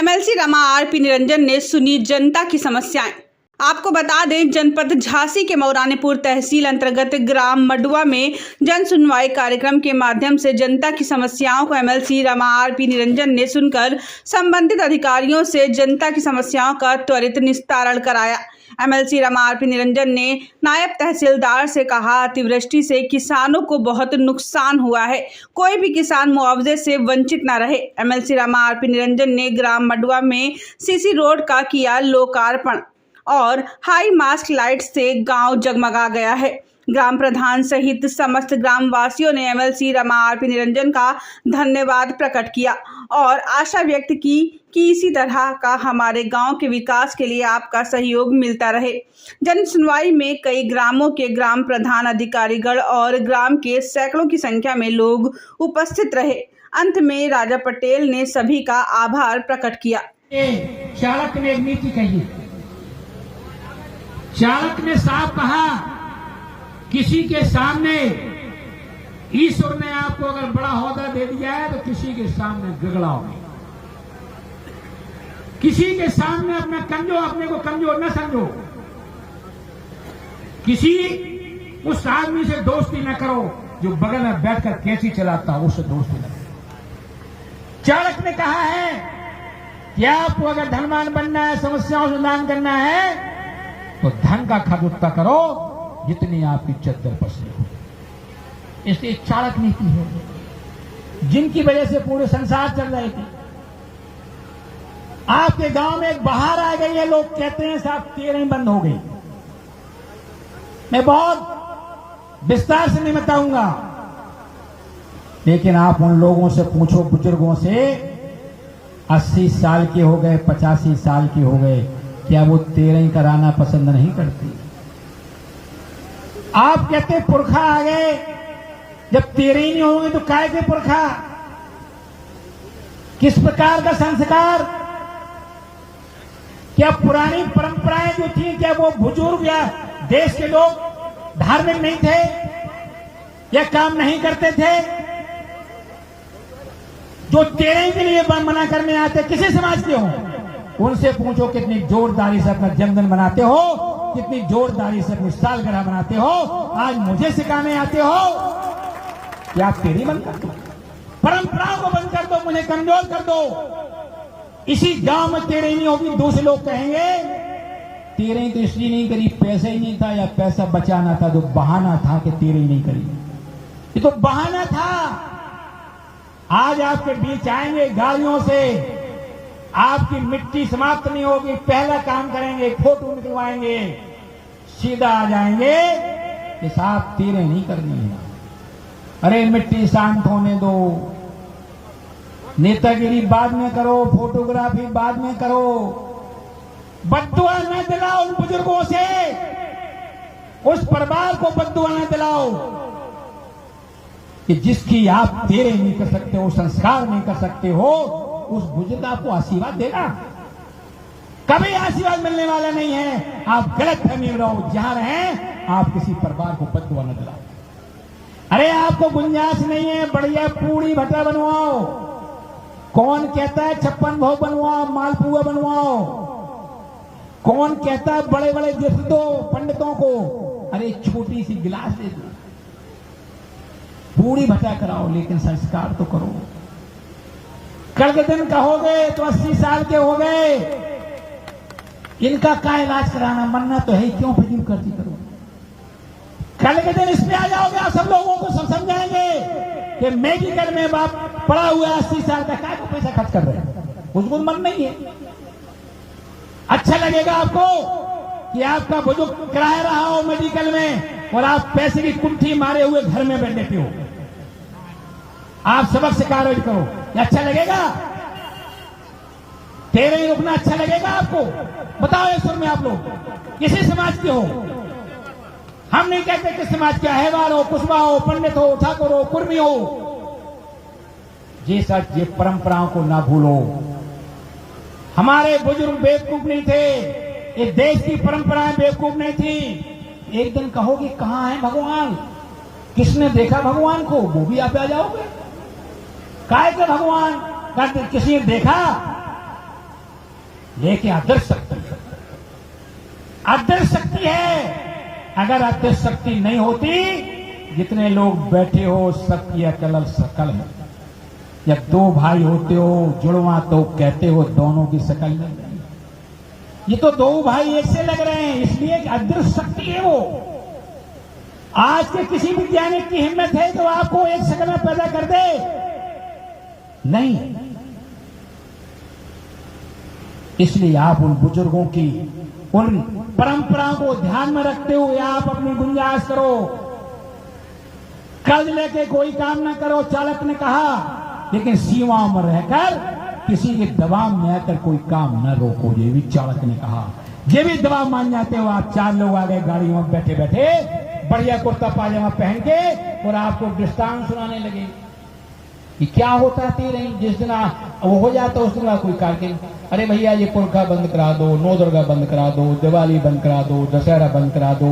MLC Rama RP Niranjan ने सुनी जनता की समस्याएं। आपको बता दें, जनपद झांसी के मौरानीपुर तहसील अंतर्गत ग्राम मडुआ में जन सुनवाई कार्यक्रम के माध्यम से जनता की समस्याओं को एमएलसी रमा आरपी निरंजन ने सुनकर संबंधित अधिकारियों से जनता की समस्याओं का त्वरित निस्तारण कराया। एमएलसी रमा आरपी निरंजन ने नायब तहसीलदार से कहा, अतिवृष्टि से किसानों को बहुत नुकसान हुआ है, कोई भी किसान मुआवजे से वंचित न रहे। एमएलसी रमा आरपी निरंजन ने ग्राम मडुआ में सीसी रोड का किया लोकार्पण और हाई मास्क लाइट से गांव जगमगा गया है। ग्राम प्रधान सहित समस्त ग्रामवासियों ने एमएलसी रमा आरपी निरंजन का धन्यवाद प्रकट किया और आशा व्यक्त की कि इसी तरह का हमारे गांव के विकास के लिए आपका सहयोग मिलता रहे। जन सुनवाई में कई ग्रामों के ग्राम प्रधान, अधिकारीगण और ग्राम के सैकड़ों की संख्या में लोग उपस्थित रहे। अंत में राजा पटेल ने सभी का आभार प्रकट किया। चालक ने एक नीति कही, चालक ने साफ कहा, किसी के सामने ईश्वर ने आपको अगर बड़ा ओहदा दे दिया है तो किसी के सामने गगड़ाओगे, किसी के सामने अपने को कमजोर न समझो, किसी उस आदमी से दोस्ती न करो जो बगल में बैठकर कैसी चलाता हो, उससे दोस्ती न करो। चालक ने कहा है कि आपको अगर धनवान बनना है, समस्याओं से समाधान करना है तो धन का खर्च उतना करो जितनी आपकी चद्दर पसली हो। इसलिए चालक नीति है जिनकी वजह से पूरे संसार चल रहे थे। आपके गांव में एक बाहर आ गई है, लोग कहते हैं साहब तेरें बंद हो गई। मैं बहुत विस्तार से नहीं बताऊंगा, लेकिन आप उन लोगों से पूछो, बुजुर्गों से, 80 साल के हो गए, 85 साल के हो गए, क्या वो तेरें कराना पसंद नहीं करती? आप कहते पुरखा आ गए, जब तेरे ही नहीं होंगे तो काय के पुरखा? किस प्रकार का संस्कार? क्या पुरानी परंपराएं जो थी, क्या वो बुजुर्ग या देश के लोग धार्मिक नहीं थे या काम नहीं करते थे? जो तेरे के लिए मना करने आते किसी समाज के हों, उनसे पूछो कितनी जोरदारी से अपना जन्मदिन मनाते हो, कितनी जोरदारी से अपनी सालगिरह मनाते हो। आज मुझे सिखाने आते हो कि आप तेरी बंद कर दो, परंपराओं को बंद कर दो, मुझे कमजोर कर दो। इसी गांव में तेरे नहीं होगी, दूसरे लोग कहेंगे तेरे तो इसलिए नहीं करी, पैसा ही नहीं था या पैसा बचाना था, जो बहाना था कि तेरे ही नहीं करी, ये तो बहाना था। आज आपके बीच आएंगे गाड़ियों से, आपकी मिट्टी समाप्त नहीं होगी, पहला काम करेंगे, फोटो निकलवाएंगे, सीधा आ जाएंगे कि साहब तेरे नहीं करनी है। अरे मिट्टी शांत होने दो, नेतागिरी बाद में करो, फोटोग्राफी बाद में करो, बद्दुआ न दिलाओ उन बुजुर्गों से, उस परिवार को बद्दुआ न दिलाओ कि जिसकी आप तेरे नहीं कर सकते हो, संस्कार नहीं कर सकते हो, उस बुजुर्ग आपको आशीर्वाद देगा, कभी आशीर्वाद मिलने वाला नहीं है। आप गलत फहमी में रहो, जहां रहें आप किसी परिवार को बद्दुआ न दिलाओ। अरे आपको गुंजाइश नहीं है, बढ़िया पूरी भट्टा बनवाओ। कौन कहता है 56 भोग बनवाओ, मालपुआ बनवाओ? कौन कहता है बड़े बड़े गिफ्ट दो पंडितों को? अरे छोटी सी गिलास दे दो, पूरी भट्टा कराओ, लेकिन संस्कार तो करो। कल के दिन कहोगे तो 80 साल के हो गए, इनका क्या इलाज कराना, मरना तो है, क्यों फिक्र करती करो? कल के दिन इसमें आ जाओगे, आप सब लोगों को समझाएंगे कि मेडिकल में बाप पड़ा हुआ 80 साल का, क्या को पैसा खर्च कर रहे हैं, उसको मन नहीं है। अच्छा लगेगा आपको कि आपका बुजुर्ग कराया रहा हो मेडिकल में और आप पैसे की कुंठी मारे हुए घर में बैठे हो, आप सबक सिखा रहे करो, अच्छा लगेगा? तेरे रुकना अच्छा लगेगा आपको? बताओ इस सुर में आप लोग किसी समाज के हो? हम नहीं कहते कि समाज के अहवार हो, कुशवा हो, पंडित हो, ठाकुर हो, कुर्मी हो, ये सच, ये परंपराओं को ना भूलो। हमारे बुजुर्ग बेवकूफ नहीं थे, इस देश की परंपराएं बेवकूफ नहीं थी। एक दिन कहोगे कहां है भगवान, किसने देखा भगवान को, वो भी आप आ जाओगे। काय के भगवान किसी ने देखा? लेकिन अदृश्य शक्ति, अदृश्य शक्ति है। अगर अदृश्य शक्ति नहीं होती, जितने लोग बैठे हो सबकी अकल सकल है। या दो भाई होते हो जुड़वा तो कहते हो दोनों की शकल नहीं। ये तो दो भाई एक से लग रहे हैं, इसलिए अदृश्य शक्ति है वो। आज के किसी वैज्ञानिक की हिम्मत है तो आपको एक सेकंड में पैदा कर दे? नहीं। इसलिए आप उन बुजुर्गों की, उन परंपराओं को ध्यान में रखते हुए आप अपनी गुंजाइश करो। कर्ज लेके कोई काम ना करो, चालक ने कहा, लेकिन सीमाओं में रहकर किसी के दबाव में आकर कोई काम न रोको, ये भी चालक ने कहा। ये भी दबाव मान जाते हो आप। 4 लोग आ गए गाड़ी में बैठे बैठे, बढ़िया कुर्ता पाजामा पहन के, और आपको दृष्टांत सुनाने लगे कि क्या होता तेरे। जिस दिन वो हो जाता उस दिन कोई कारगिल, अरे भैया ये पुरखा बंद करा दो, नौ दुर्गा बंद करा दो, दिवाली बंद करा दो, दशहरा बंद करा दो,